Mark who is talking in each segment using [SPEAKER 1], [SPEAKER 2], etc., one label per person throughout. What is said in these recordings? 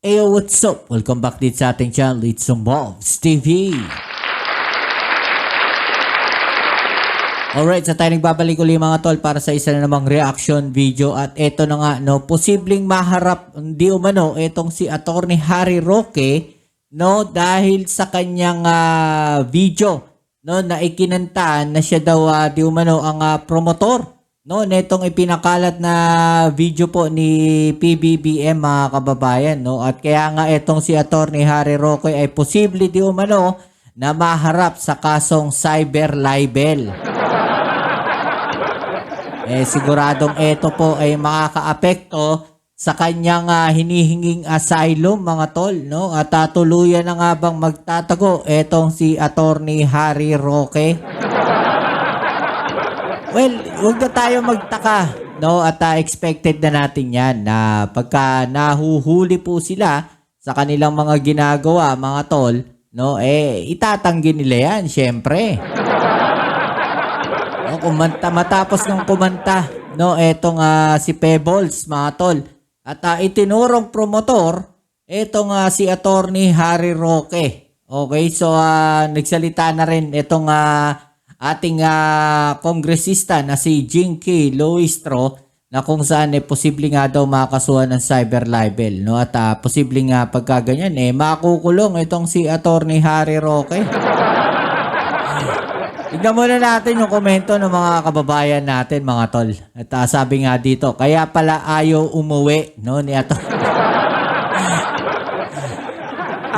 [SPEAKER 1] Ayo, what's up? Welcome back dito sa ating channel. It's Mobs TV. Alright, sa tayo nagbabalik ulit mga tol para sa isa na namang reaction video. At eto na nga, no, posibleng maharap, hindi umano, etong si Attorney Harry Roque, no, dahil sa kanyang video, no, na ikinantaan na siya daw, di umano, ang promotor. No, netong ipinakalat na video po ni PBBM mga kababayan, no? At kaya nga itong si Attorney Harry Roque ay posible di umano na maharap sa kasong cyber libel. Siguradong ito po ay makakaapekto sa kanyang hinihinging asylum mga tol, no? At tuluyan na nga bang magtatago itong si Attorney Harry Roque? Well, huwag na tayo magtaka, no? At expected na natin yan na pagka nahuhuli po sila sa kanilang mga ginagawa, mga tol, no? Itatanggi nila yan, syempre. No, matapos ng kumanta, no? Etong si Pebbles, mga tol. At itinurong promotor, etong si Attorney Harry Roque. Okay, so nagsalita na rin etong ating kongresista na si Jinky Luistro na kung saan posible nga daw makasuhan ng cyber libel, no? At posible nga pagka ganyan makukulong itong si Attorney Harry Roque. Tignan muna natin yung komento ng mga kababayan natin mga tol. At sabi nga dito, kaya pala ayaw umuwi, no, ni Attorney.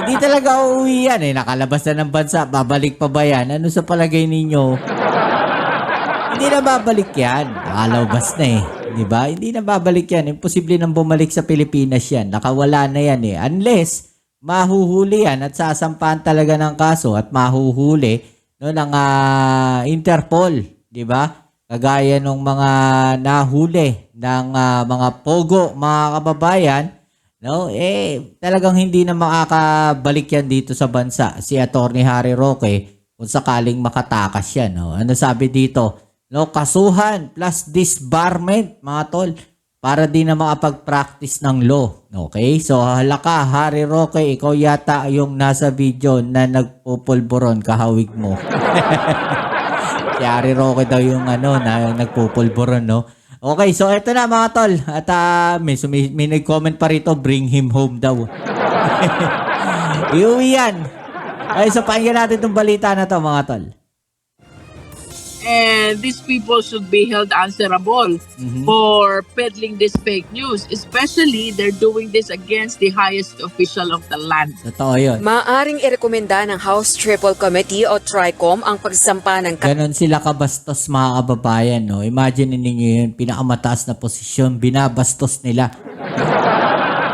[SPEAKER 1] Hindi talaga uuwi yan nakalabas na ng bansa, babalik pa ba yan? Ano sa palagay ninyo? Hindi na babalik yan. Nakalabas na diba? Hindi na babalik yan. Imposible nang bumalik sa Pilipinas yan. Nakawala na yan Unless, mahuhuli yan at sasampahan talaga ng kaso at mahuhuli ng Interpol. Diba? Kagaya ng mga nahuli ng mga pogo, mga kababayan. No, talagang hindi na makakabalik yan dito sa bansa si Attorney Harry Roque kung sakaling makatakas yan, no. Ano sabi dito? No, kasuhan plus disbarment, mga tol, para di na makapag-practice ng law. Okay? So, halaka, Harry Roque, ikaw yata yung nasa video na nagpupulburon kahawig mo. Si Harry Roque daw yung na nagpupulburon, no? Okay, so eto na mga tol. At may nag-comment pa rito, bring him home daw. Iuwi yan. Okay, so pakinggan natin itong balita na to mga tol.
[SPEAKER 2] And these people should be held answerable for peddling this fake news. Especially, they're doing this against the highest official of the land.
[SPEAKER 1] Totoo yun.
[SPEAKER 3] Maaring irekomenda ng House Triple Committee o TRICOM ang pagsampa ng...
[SPEAKER 1] Ganon sila kabastos mga kababayan, no? Imagine ninyo yun, pinakamataas na posisyon, binabastos nila.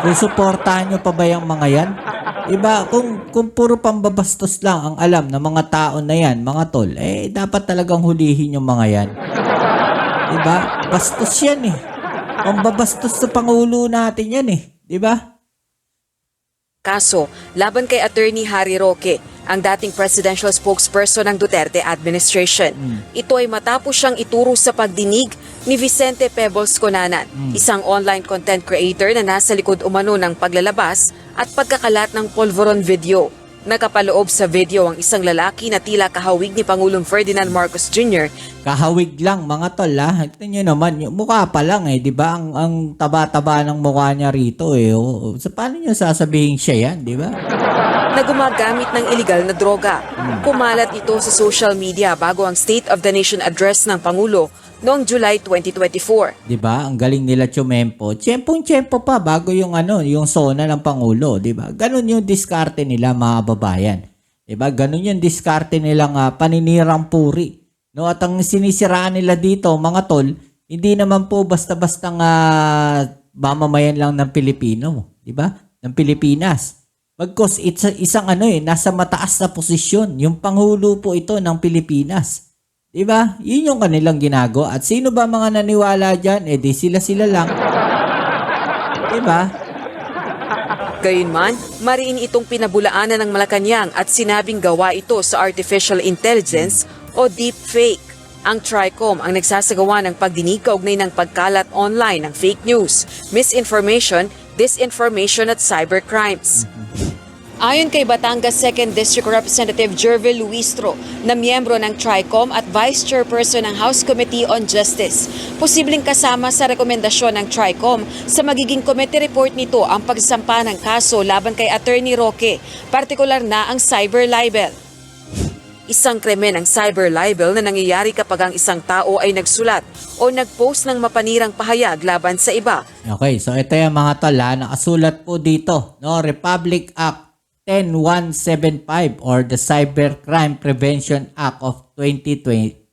[SPEAKER 1] Susuportahan nyo pa ba yung mga yan? Diba? Kung puro pambabastos lang ang alam ng mga tao na yan, mga tol, dapat talagang hulihin yung mga yan. Diba? Bastos yan Pambabastos sa Pangulo natin yan Diba?
[SPEAKER 3] Kaso, laban kay Attorney Harry Roque, ang dating presidential spokesperson ng Duterte administration. Ito ay matapos siyang ituro sa pagdinig ni Vicente Pebbles Conanan, isang online content creator na nasa likod umano ng paglalabas at pagkakalat ng polvoron video. Nakapaloob sa video ang isang lalaki na tila kahawig ni Pangulong Ferdinand Marcos Jr.
[SPEAKER 1] Kahawig lang mga tol Tignan nyo naman, yung mukha pa lang diba? Ang taba-taba ng mukha niya rito So paano nyo sasabihin siya yan, diba?
[SPEAKER 3] Na gumagamit ng illegal na droga. Kumalat ito sa social media bago ang State of the Nation address ng Pangulo noong July 2024.
[SPEAKER 1] Diba? Ang galing nila Chumempo. Tiyempong-tiyempo pa bago yung yung SONA ng Pangulo, diba? Ganun yung diskarte nila mga babayan. Diba? Ganun yung diskarte nilang paninirang puri. No, at ang sinisiraan nila dito, mga tol, hindi naman po basta-bastang mamamayan lang ng Pilipino, diba? Ng Pilipinas. Bagkus isang nasa mataas na posisyon. Yung Pangulo po ito ng Pilipinas. Diba? Yun yung kanilang ginagawa. At sino ba mga naniwala dyan? Di sila lang. Diba?
[SPEAKER 3] Gayunman, mariin itong pinabulaanan ng Malacanang at sinabing gawa ito sa artificial intelligence o deepfake. Ang TRICOM ang nagsasagawa ng pagdinig kaugnay ng pagkalat online ng fake news, misinformation, disinformation at cybercrimes. Ayon kay Batangas 2nd District Representative Jervil Luistro na miyembro ng TRICOM at Vice Chairperson ng House Committee on Justice, posibleng kasama sa rekomendasyon ng TRICOM sa magiging committee report nito ang pagsampa ng kaso laban kay Attorney Roque, partikular na ang cyber libel. Isang krimen ang cyber libel na nangyayari kapag ang isang tao ay nagsulat o nagpost ng mapanirang pahayag laban sa iba.
[SPEAKER 1] Okay, so ito yung mga tol ha, nakasulat po dito, no, Republic Act 10175 or the Cybercrime Prevention Act of 2012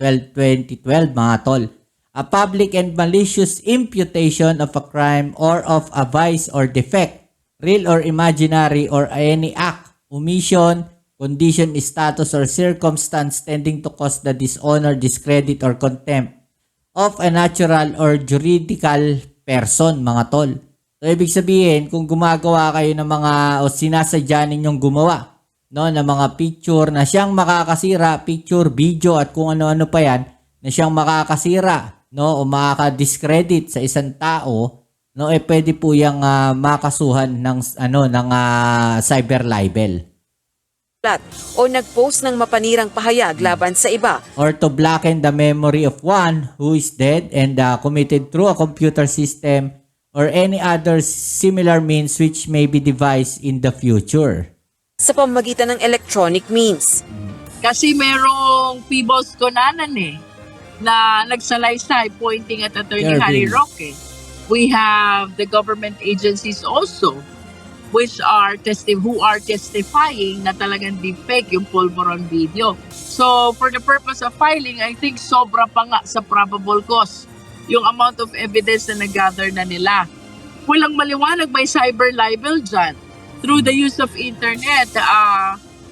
[SPEAKER 1] mga tol. A public and malicious imputation of a crime or of a vice or defect, real or imaginary, or any act, omission, condition, status, or circumstance tending to cause the dishonor, discredit, or contempt of a natural or juridical person mga tol. So, ibig sabihin, kung gumagawa kayo ng mga o sinasadya ninyong gumawa, no, ng mga picture na siyang makakasira, picture, video, at kung ano-ano pa yan, na siyang makakasira, no, o makaka-discredit sa isang tao, no, pwede po yung makasuhan ng, cyber libel.
[SPEAKER 3] O nagpost ng mapanirang pahayag laban sa iba.
[SPEAKER 1] Or to blacken the memory of one who is dead and committed through a computer system or any other similar means which may be devised in the future.
[SPEAKER 3] Sa pamamagitan ng electronic means.
[SPEAKER 2] Kasi merong People's Konanan na nagsalaysay pointing at Attorney Harry Roque. We have the government agencies also who are testifying na talagang deepfake yung Pulveron video. So for the purpose of filing, I think sobra pa nga sa probable cause yung amount of evidence na nag-gather na nila. Walang maliwanag by cyber libel dyan. Through the use of internet,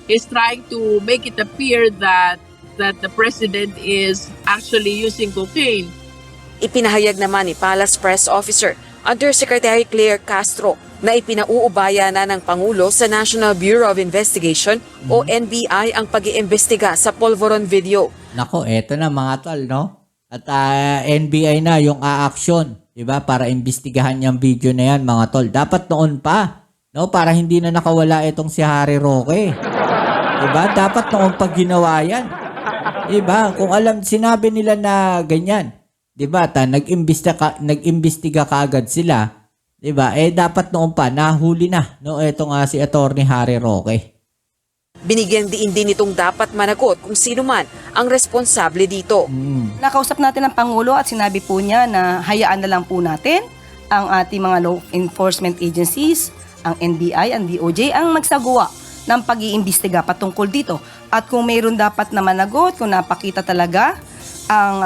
[SPEAKER 2] is trying to make it appear that the president is actually using cocaine.
[SPEAKER 3] Ipinahayag naman ni Palace Press Officer Undersecretary Claire Castro na ipinauubaya na ng Pangulo sa National Bureau of Investigation o NBI ang pag-iimbestiga sa Pulveron video.
[SPEAKER 1] Nako, eto na mga tol, no? At NBI na yung aaksyon, 'di ba? Para imbestigahan yung video na yan, mga tol. Dapat noon pa, no? Para hindi na nakawala itong si Harry Roque. 'Di ba? Dapat noon pa ginawa yan. 'Di ba? Kung alam, sinabi nila na ganyan, 'di ba? Nag-imbestiga kaagad sila, 'di ba? Dapat noon pa nahuli na, no? Ito nga si Attorney Harry Roque.
[SPEAKER 3] Binigyan din itong dapat managot kung sino man ang responsable dito.
[SPEAKER 4] Nakausap natin ang Pangulo at sinabi po niya na hayaan na lang po natin ang ating mga law enforcement agencies, ang NBI, ang DOJ, ang magsagawa ng pag-iimbestiga patungkol dito. At kung mayroon dapat na managot, kung napakita talaga ang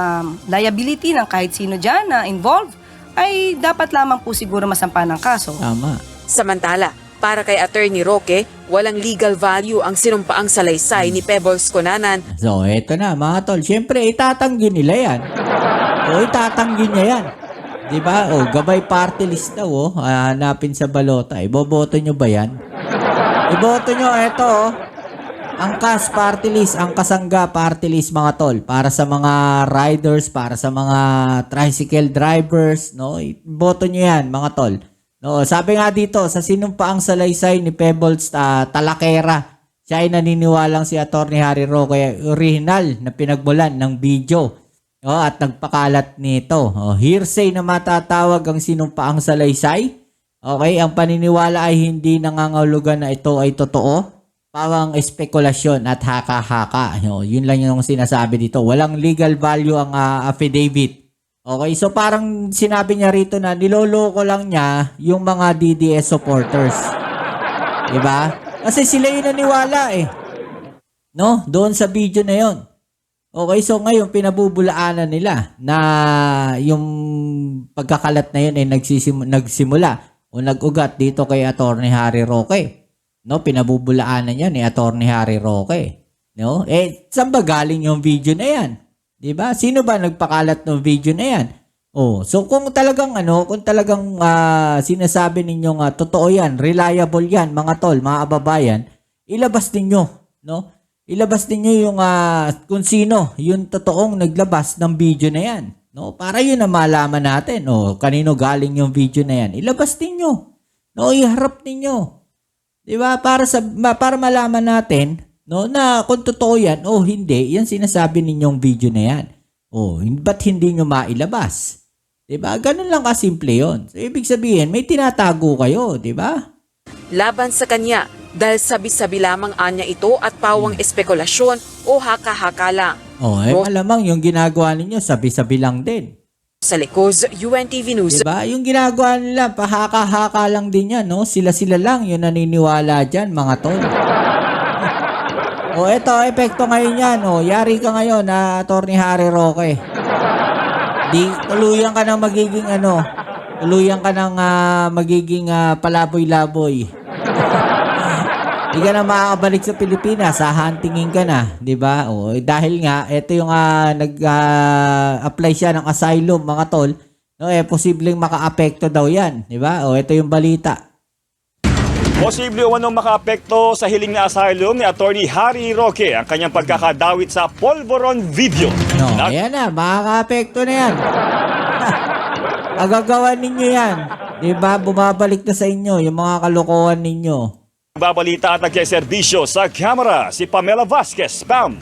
[SPEAKER 4] liability ng kahit sino dyan na involved, ay dapat lamang po siguro masampa ng kaso.
[SPEAKER 1] Tama.
[SPEAKER 3] Samantala, para kay Attorney Roque, walang legal value ang sinumpaang salaysay ni Pebbles Konanan.
[SPEAKER 1] So, eto na mga tol. Siyempre, itatanggi nila yan. O, itatanggi niya yan. Diba? O, gabay party list daw, hanapin sa balota. Iboboto nyo ba yan? Iboto nyo, eto, ang CAS party list, ang Kasangga party list, mga tol. Para sa mga riders, para sa mga tricycle drivers, no? Iboto nyo yan, mga tol. No, sabi nga dito, sa sinumpaang salaysay ni Pebbles Talakera, siya ay naniniwalang si Attorney Harry Roque original na pinagmulan ng video, at nagpakalat nito. Hearsay na matatawag ang sinumpaang salaysay. Okay, ang paniniwala ay hindi nangangahulugan na ito ay totoo. Pawang espekulasyon at haka-haka. Yun lang yung sinasabi dito. Walang legal value ang affidavit. Okay, so parang sinabi niya rito na niloloko lang niya yung mga DDS supporters. Diba? Kasi sila yung naniwala no? Doon sa video na yon. Okay, so ngayon pinabubulaanan nila na yung pagkakalat na yun ay nagsimula o nag-ugat dito kay Attorney Harry Roque. No, pinabubulaanan niya ni Attorney Harry Roque. No? Saan ba galing yung video na yan? Diba? Sino ba nagpakalat ng video na yan? So kung talagang sinasabi ninyong totoo yan, reliable yan, mga tol, mga ababayan, ilabas ninyo, no? Ilabas ninyo yung kung sino yung totoong naglabas ng video na yan, no? Para yun na malaman natin, kanino galing yung video na yan. Ilabas ninyo. No, iharap ninyo. 'Di ba? Para malaman natin, no, na kung totoo 'yan o hindi, 'yan sinasabi ninyong video na 'yan. Oh, ba't hindi nyo mailabas? 'Di ba? Ganun lang kasimple 'yon. So, ibig sabihin, may tinatago kayo, 'di ba?
[SPEAKER 3] Laban sa kanya dahil sabi-sabi lamang anya ito at pawang espekulasyon o haka-haka lang.
[SPEAKER 1] Oh, malamang yung ginagawa ninyo, sabi-sabi lang din.
[SPEAKER 3] Sa Likos, UNTV News.
[SPEAKER 1] Diba? Yung ginagawa nila, pahaka-haka lang din yan, no? Sila-sila lang yung naniniwala dyan, mga tol. O, eto, epekto ngayon yan. O, yari ka ngayon na Atty. Harry Roque. Tuluyan ka ng magiging tuluyan ka ng magiging palaboy-laboy. Di ka na makakabalik sa Pilipinas, huntingin ka na, di ba? O, dahil nga, ito yung nag-apply siya ng asylum, mga tol, no, posibleng maka-apekto daw yan, di ba? O, ito yung balita.
[SPEAKER 5] Posible umanong maka-apekto sa hiling na asylum ni Atty. Harry Roque ang kanyang pagkakadawit sa Polvoron video.
[SPEAKER 1] No, ayan na, makaka-apekto na yan. Agagawa ninyo yan, di ba? Bumabalik na sa inyo yung mga kalokohan ninyo.
[SPEAKER 5] Babalita at nagsiservisyo sa kamera si Pamela Vasquez. Pam!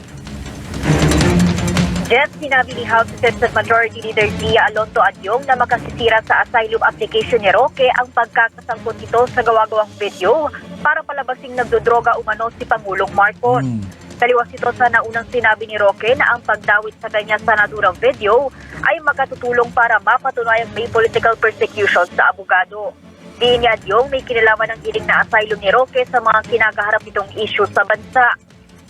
[SPEAKER 6] Jeff, sinabi ni House Assistant Majority Leader Zia Alonso Adyong na makasisira sa asylum application ni Roque ang pagkakasangkot nito sa gawa-gawang video para palabasing nagdodroga umano si Pangulong Marcos. Taliwas ito sa naunang sinabi ni Roque na ang pagdawit sa kanya sa naturang video ay makatutulong para mapatunayang may political persecution sa abogado. Diin ni Adyong may kinalaman ng hiling na asylum ni Roque sa mga kinakaharap nitong issue sa bansa.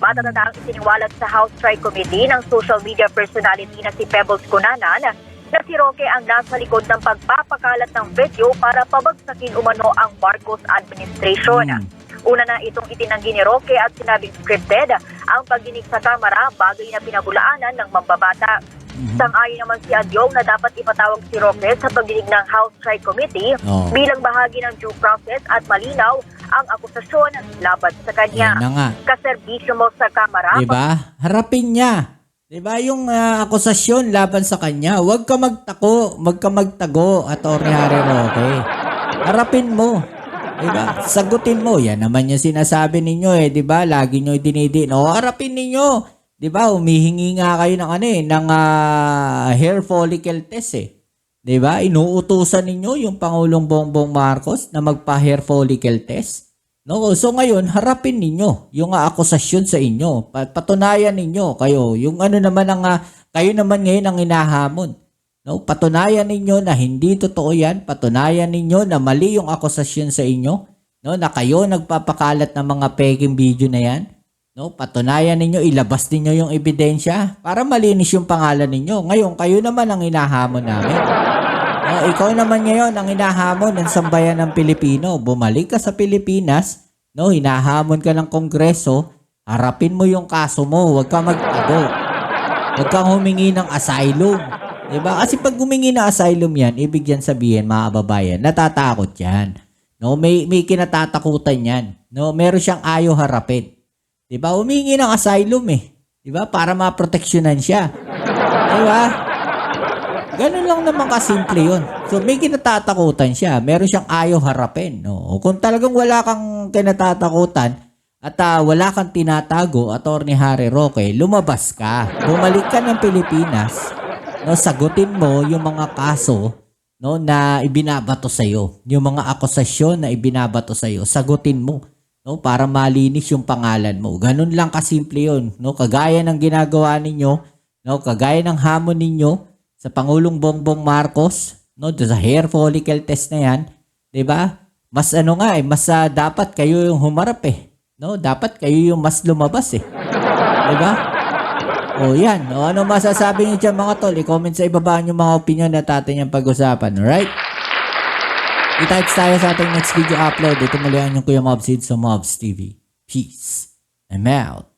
[SPEAKER 6] Matatanda ang isiniwalat sa House Tri-Committee ng social media personality na si Pebbles Cunanan na si Roque ang nasa likod ng pagpapakalat ng video para pabagsakin umano ang Marcos administration. Una na itong itinanggi ni Roque at sinabing scripted ang pagdinig sa kamera, bagay na pinabulaanan ng mambabata. Sang-ayon naman si Adyong na dapat ipatawag si Roque sa pagdinig ng House Tri-Committee bilang bahagi ng due process at malinaw ang akusasyon laban sa kanya. Kaserbisyo mo sa kamera.
[SPEAKER 1] Diba? Harapin niya. Diba? Yung akusasyon laban sa kanya. Huwag ka magtago, Atty. Harry Roque. Harapin mo. Diba? Sagutin mo. Yan naman yung sinasabi ninyo diba? Lagi nyo dinidin. Harapin ninyo. Diba? Humihingi nga kayo ng hair follicle test 'Di ba? Inuutusan ninyo yung Pangulong Bongbong Marcos na magpa-hair follicle test. No? So ngayon, harapin ninyo yung akusasyon sa inyo. Patunayan ninyo kayo. Yung naman kayo naman ngayon ang hinahamon. No? Patunayan ninyo na hindi totoo yan. Patunayan ninyo na mali yung akusasyon sa inyo. No? Na kayo nagpapakalat ng mga peking video na yan. No, patunayan ninyo, ilabas ninyo yung ebidensya para malinis yung pangalan ninyo. Ngayon, kayo naman ang hinahamon namin. No, ikaw naman ngayon ang hinahamon ng sambayan ng Pilipino. Bumalik ka sa Pilipinas, no, hinahamon ka ng Kongreso, harapin mo yung kaso mo, huwag kang magtago. Huwag kang humingi ng asylum. Diba? Kasi pag humingi ng asylum yan, ibig yan sabihin, mga kababayan, natatakot yan. No, may kinatatakutan yan. No, meron siyang ayaw harapin. Diba? Humingi ng asylum Diba? Para maproteksyonan siya. Diba? Ganun lang naman kasimple yun. So, may kinatatakutan siya. Meron siyang ayaw harapin. No? Kung talagang wala kang kinatatakutan at wala kang tinatago, Atty. Harry Roque, lumabas ka. Bumalik ka ng Pilipinas. No? Sagutin mo yung mga kaso, no, na ibinabato sa'yo. Yung mga akusasyon na ibinabato sa'yo. Sagutin mo. No, para malinis yung pangalan mo. Ganun lang kasimple yun. No, kagaya ng ginagawa ninyo, no, kagaya ng hamon ninyo sa Pangulong Bongbong Marcos, no, sa hair follicle test na yan, 'di ba? Mas mas dapat kayo yung humarap No, dapat kayo yung mas lumabas 'Di ba? O yan. O, ano masasabi niyo dyan, mga tol? I-comment sa ibaba yung mga opinion na natin yung pag-usapan. Alright? I-types tayo sa ating next video upload. Ito muli ang yung Kuya Mobs sa Mobs TV. Peace. I'm out.